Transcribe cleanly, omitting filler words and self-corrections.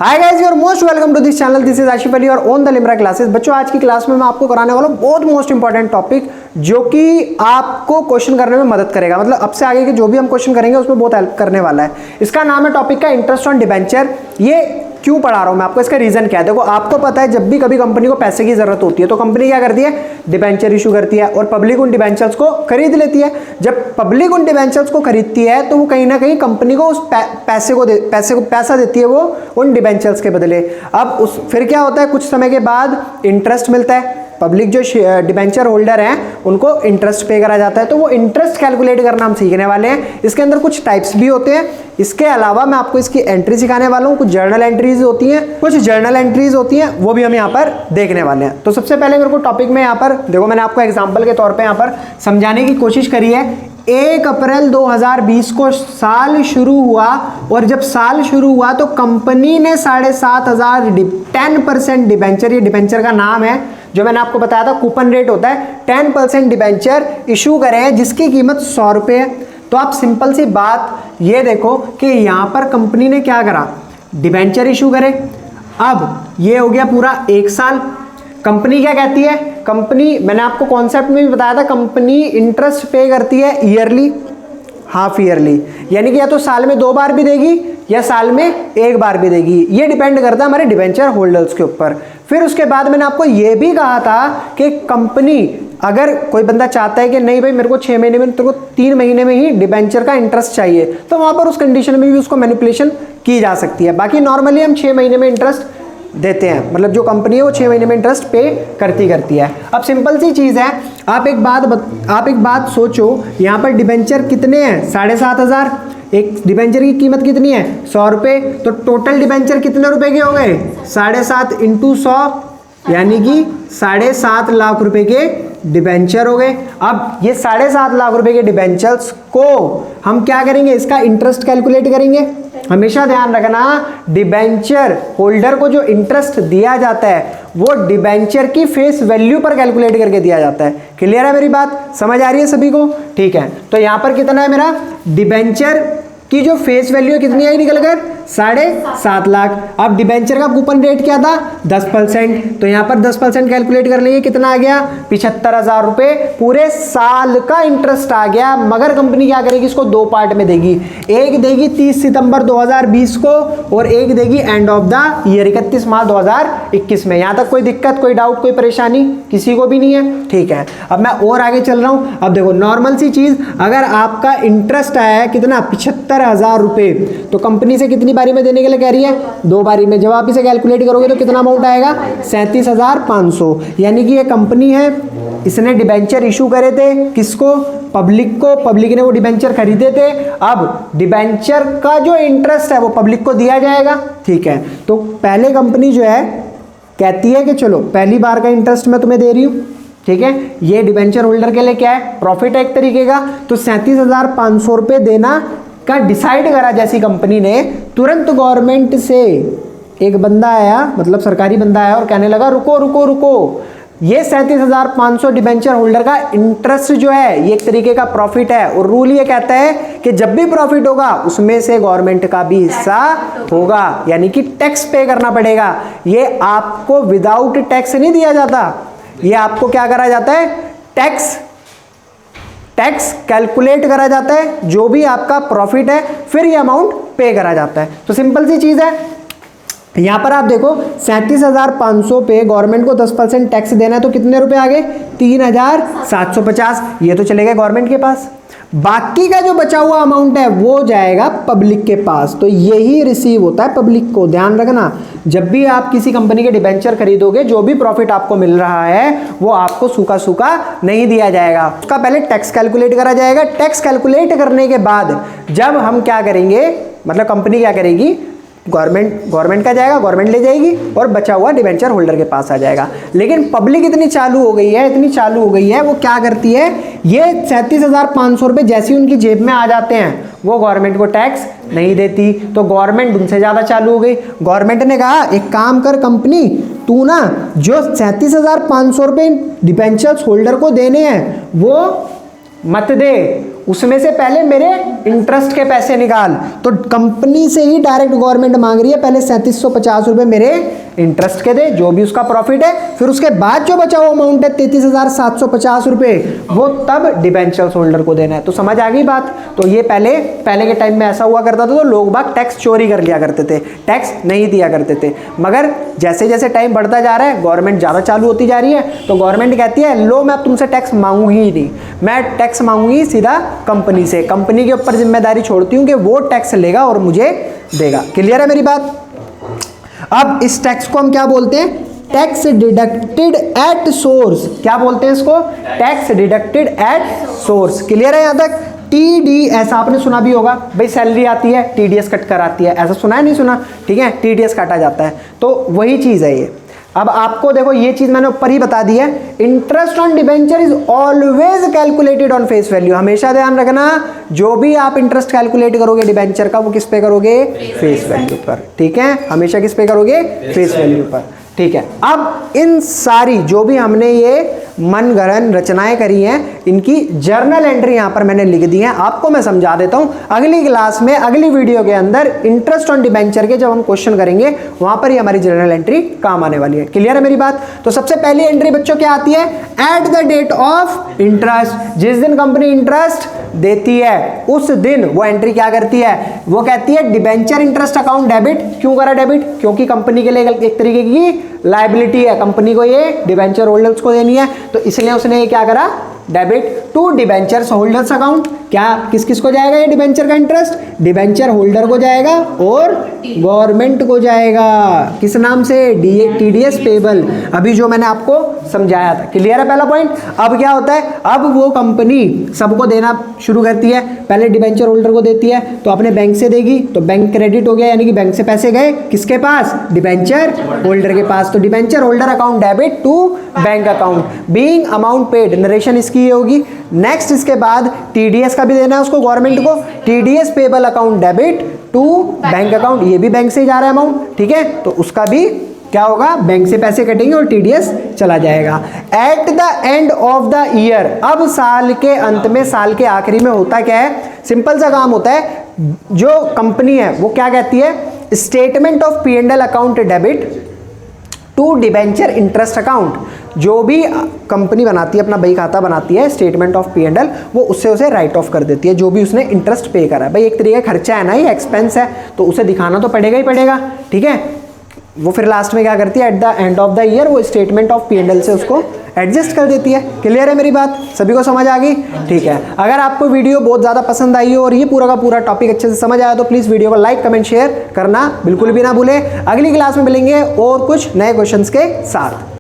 Hi guys, you are most welcome to this channel. This is Ashif Ali और on the Limra classes. बच्चों, आज की class में मैं आपको कराने वाला हूँ बहुत मोस्ट इंपॉर्टेंट टॉपिक, जो कि आपको क्वेश्चन करने में मदद करेगा। मतलब अब से आगे के जो भी हम क्वेश्चन करेंगे उसमें बहुत हेल्प करने वाला है। इसका नाम है टॉपिक का इंटरेस्ट ऑन डिबेंचर। ये क्यों पढ़ा रहा हूं मैं आपको, इसका रीजन क्या है। देखो, आपको पता है जब भी कभी कंपनी को पैसे की जरूरत होती है तो कंपनी क्या करती है, डिबेंचर इशू करती है और पब्लिक उन डिबेंचर्स को खरीद लेती है। जब पब्लिक उन डिबेंचर्स को खरीदती है तो वो कहीं ना कहीं कंपनी को उस पैसा देती है वो उन डिबेंचर्स के बदले। अब फिर क्या होता है, कुछ समय के बाद इंटरेस्ट मिलता है। पब्लिक जो डिबेंचर होल्डर हैं उनको इंटरेस्ट पे करा जाता है। तो वो इंटरेस्ट कैलकुलेट करना हम सीखने वाले हैं। इसके अंदर कुछ टाइप्स भी होते हैं। इसके अलावा मैं आपको इसकी एंट्री सिखाने वाला हूँ। कुछ जर्नल एंट्रीज होती हैं, वो भी हम यहाँ पर देखने वाले हैं। तो सबसे पहले मेरे को टॉपिक में यहाँ पर देखो, मैंने आपको एग्जाम्पल के तौर पर यहाँ पर समझाने की कोशिश करी है। 1 अप्रैल 2020 को साल शुरू हुआ और जब साल शुरू हुआ तो कंपनी ने 7,500 10% डिबेंचर, ये डिबेंचर का नाम है जो मैंने आपको बताया था, कूपन रेट होता है, 10% डिबेंचर इशू करे हैं जिसकी कीमत 100 रुपये है। तो आप सिंपल सी बात ये देखो कि यहाँ पर कंपनी ने क्या करा, डिबेंचर इशू करे। अब ये हो गया पूरा 1 साल। कंपनी क्या कहती है, कंपनी, मैंने आपको कॉन्सेप्ट में भी बताया था, कंपनी इंटरेस्ट पे करती है ईयरली, हाफ ईयरली, यानी कि या तो साल में 2 बार भी देगी या साल में 1 बार भी देगी। ये डिपेंड करता है हमारे डिबेंचर होल्डर्स के ऊपर। फिर उसके बाद मैंने आपको ये भी कहा था कि कंपनी, अगर कोई बंदा चाहता है कि नहीं भाई मेरे को 6 महीने में, तेरे को 3 महीने में ही डिबेंचर का इंटरेस्ट चाहिए, तो वहां पर उस कंडीशन में भी उसको मैनिपुलेशन की जा सकती है। बाकी नॉर्मली हम 6 महीने में इंटरेस्ट देते हैं, मतलब जो कंपनी है वो 6 महीने में इंटरेस्ट पे करती है। अब सिंपल सी चीज़ है, आप एक बात सोचो, यहाँ पर डिबेंचर कितने हैं, 7,500। एक डिबेंचर की कीमत कितनी है, 100 रुपये। तो टोटल डिबेंचर कितने रुपए के हो गए, 7.5 × 100, यानी कि 7.5 लाख रुपए के डिबेंचर हो गए। अब ये 7.5 लाख रुपए के डिबेंचर्स को हम क्या करेंगे, इसका इंटरेस्ट कैलकुलेट करेंगे। हमेशा ध्यान रखना, डिबेंचर होल्डर को जो इंटरेस्ट दिया जाता है वो डिबेंचर की फेस वैल्यू पर कैलकुलेट करके दिया जाता है। क्लियर है मेरी बात, समझ आ रही है सभी को? ठीक है, तो यहां पर कितना है मेरा, डिबेंचर की जो फेस वैल्यू कितनी आई निकल कर, 7.5 लाख। अब डिबेंचर का कूपन रेट क्या था, 10%। तो यहाँ पर 10% कैलकुलेट कर लेंगे, कितना आ गया, 75,000 रुपये। पूरे साल का इंटरेस्ट आ गया। मगर कंपनी क्या करेगी, इसको 2 पार्ट में देगी। एक देगी 30 सितंबर 2020 को और एक देगी एंड ऑफ द ईयर 31 मार्च 2021 में। यहाँ तक कोई दिक्कत, कोई डाउट, कोई परेशानी किसी को भी नहीं है? ठीक है, अब मैं और आगे चल रहा हूँ। अब देखो, नॉर्मल सी चीज, अगर आपका इंटरेस्ट आया है कितना, 75,000 रुपये, तो कंपनी से कितनी बारी में देने के लिए कह रही है, 2 बारी में। जब आप इसे कैलकुलेट करोगे तो कितना अमाउंट आएगा, 37,500। यानी कि ये कंपनी है, इसने डिबेंचर इशू करे थे, किसको, पब्लिक को। पब्लिक ने वो डिबेंचर खरीदे थे। अब डिबेंचर का जो इंटरेस्ट है वो पब्लिक को दिया जाएगा। ठीक है, तो पहले कंपनी जो है कहती है कि चलो पहली बार का इंटरेस्ट मैं तुम्हें दे रही हूँ। ठीक है, ये डिबेंचर होल्डर के लिए क्या है, प्रॉफिट है एक तरीके का। तो 37,500 रुपये देना का डिसाइड करा जैसी कंपनी ने, तुरंत गवर्नमेंट से एक बंदा आया, मतलब सरकारी बंदा आया और कहने लगा रुको रुको रुको, ये 37,500 डिबेंचर होल्डर का इंटरेस्ट जो है ये एक तरीके का प्रॉफिट है। और रूल ये कहता है कि जब भी प्रॉफिट होगा उसमें से गवर्नमेंट का भी हिस्सा होगा, यानी कि टैक्स पे करना पड़ेगा। ये आपको विदाउट टैक्स नहीं दिया जाता, ये आपको क्या करा जाता है, टैक्स कैलकुलेट करा जाता है, जो भी आपका प्रॉफिट है फिर ये अमाउंट पे करा जाता है। तो सिंपल सी चीज है, यहां पर आप देखो 37,500 पे गवर्नमेंट को 10% टैक्स देना है, तो कितने रुपए आ गए, 3,750। ये तो चले गए गवर्नमेंट के पास। बाकी का जो बचा हुआ अमाउंट है वो जाएगा पब्लिक के पास। तो यही रिसीव होता है पब्लिक को। ध्यान रखना, जब भी आप किसी कंपनी के डिबेंचर खरीदोगे, जो भी प्रॉफिट आपको मिल रहा है वो आपको सूखा सूखा नहीं दिया जाएगा, उसका पहले टैक्स कैलकुलेट करा जाएगा। टैक्स कैलकुलेट करने के बाद जब हम क्या करेंगे, मतलब कंपनी क्या करेगी, गवर्नमेंट का जाएगा, गवर्नमेंट ले जाएगी और बचा हुआ डिबेंचर होल्डर के पास आ जाएगा। लेकिन पब्लिक इतनी चालू हो गई है, वो क्या करती है, ये 37,500 रुपये जैसे उनकी जेब में आ जाते हैं वो गवर्नमेंट को टैक्स नहीं देती। तो गवर्नमेंट उनसे ज़्यादा चालू हो गई। गवर्नमेंट ने कहा एक काम कर कंपनी, तू ना जो 37,500 रुपये डिबेंचर्स होल्डर को देने हैं वो मत दे, उसमें से पहले मेरे इंटरेस्ट के पैसे निकाल। तो कंपनी से ही डायरेक्ट गवर्नमेंट मांग रही है, पहले 3750 रुपए मेरे इंटरेस्ट के दे, जो भी उसका प्रॉफिट है, फिर उसके बाद जो बचा हुआ अमाउंट है 33,750 रुपए, वो तब डिबेंचर्स होल्डर को देना है। तो समझ आ गई बात। तो ये पहले के टाइम में ऐसा हुआ करता था, तो लोग बाग टैक्स चोरी कर लिया करते थे, टैक्स नहीं दिया करते थे। मगर जैसे जैसे टाइम बढ़ता जा रहा है, गवर्नमेंट ज़्यादा चालू होती जा रही है, तो गवर्नमेंट कहती है लो मैं तुमसे टैक्स मांगूंगी ही नहीं, मैं टैक्स मांगूंगी सीधा कंपनी से, कंपनी के ऊपर जिम्मेदारी छोड़ती हूँ कि वो टैक्स लेगा और मुझे देगा। क्लियर है मेरी बात। अब इस टैक्स को हम क्या बोलते हैं? Tax deducted at source. क्या बोलते हैं इसको? Tax deducted at source. Clear है यहां तक? TDS आपने सुना भी होगा, भाई सैलरी आती है TDS कट कर आती है, ऐसा सुना है नहीं सुना? ठीक है, TDS काटा जाता है, तो वही चीज है ये। अब आपको देखो ये चीज मैंने ऊपर ही बता दी है, interest on debenture is always calculated on face value. हमेशा ध्यान रखना, जो भी आप इंटरेस्ट कैलकुलेट करोगे डिबेंचर का, वो किस पे करोगे? फेस वैल्यू पर। ठीक है, हमेशा किस पे करोगे? फेस वैल्यू पर। ठीक है, अब इन सारी जो भी हमने ये मनगढ़ंत रचनाएं करी हैं, इनकी जर्नल एंट्री यहां पर मैंने लिख दी है। आपको मैं समझा देता हूं, अगली क्लास में, अगली वीडियो के अंदर इंटरेस्ट ऑन डिबेंचर के जब हम क्वेश्चन करेंगे, वहां पर ही हमारी जर्नल एंट्री काम आने वाली है। क्लियर है मेरी बात। तो सबसे पहली एंट्री बच्चों क्या आती है? At the date of interest. जिस दिन कंपनी इंटरेस्ट देती है उस दिन वो एंट्री क्या करती है? वो कहती है डिबेंचर इंटरेस्ट अकाउंट डेबिट। क्यों करा डेबिट? क्योंकि कंपनी के लिए एक तरीके की लायबिलिटी है, कंपनी को ये डिबेंचर होल्डर्स को देनी है, तो इसलिए उसने ये क्या करा? Debit to debentures holders account. क्या किस किस को जाएगा ये डिबेंचर का इंटरेस्ट? डिबेंचर होल्डर को जाएगा और गवर्नमेंट को जाएगा। किस नाम से? TDS पेबल, अभी जो मैंने आपको समझाया था। क्लियर है पहला पॉइंट। अब क्या होता है? अब वो कंपनी सबको देना शुरू करती है, पहले डिबेंचर होल्डर को देती है, तो अपने बैंक से देगी, तो बैंक क्रेडिट हो गया, यानी कि बैंक से पैसे गए किसके पास? डिबेंचर होल्डर के पास। तो debenture holder account debit to bank account, being amount paid, narration इसकी ये होगी। नेक्स्ट इसके बाद TDS का भी देना है उसको, गवर्नमेंट को, TDS payable account debit to bank account, ये भी बैंक से ही जा रहा है अमाउंट। ठीक है, तो उसका भी क्या होगा? बैंक से पैसे कटेंगे और TDS चला जाएगा। At the end of the year, अब साल के अंत में, साल के आखिरी में होता क्या है? सिंपल सा काम होता है, जो कंपनी है वो क्या कहती है? Statement of P&L account debit to debenture interest account. जो भी कंपनी बनाती है, अपना बही खाता बनाती है, स्टेटमेंट ऑफ P&L, वो उससे उसे राइट ऑफ कर देती है, जो भी उसने इंटरेस्ट पे करा है। भाई एक तरीके का खर्चा है ना, ये एक्सपेंस है, तो उसे दिखाना तो पड़ेगा ही पड़ेगा। ठीक है, वो फिर लास्ट में क्या करती है? At the end of the year वो स्टेटमेंट ऑफ P&L से उसको एडजस्ट कर देती है। क्लियर है मेरी बात? सभी को समझ आ गई? ठीक है, अगर आपको वीडियो बहुत ज़्यादा पसंद आई हो और ये पूरा का पूरा टॉपिक अच्छे से समझ आया, तो प्लीज़ वीडियो को लाइक कमेंट शेयर करना बिल्कुल भी ना भूलें। अगली क्लास में मिलेंगे और कुछ नए क्वेश्चंस के साथ।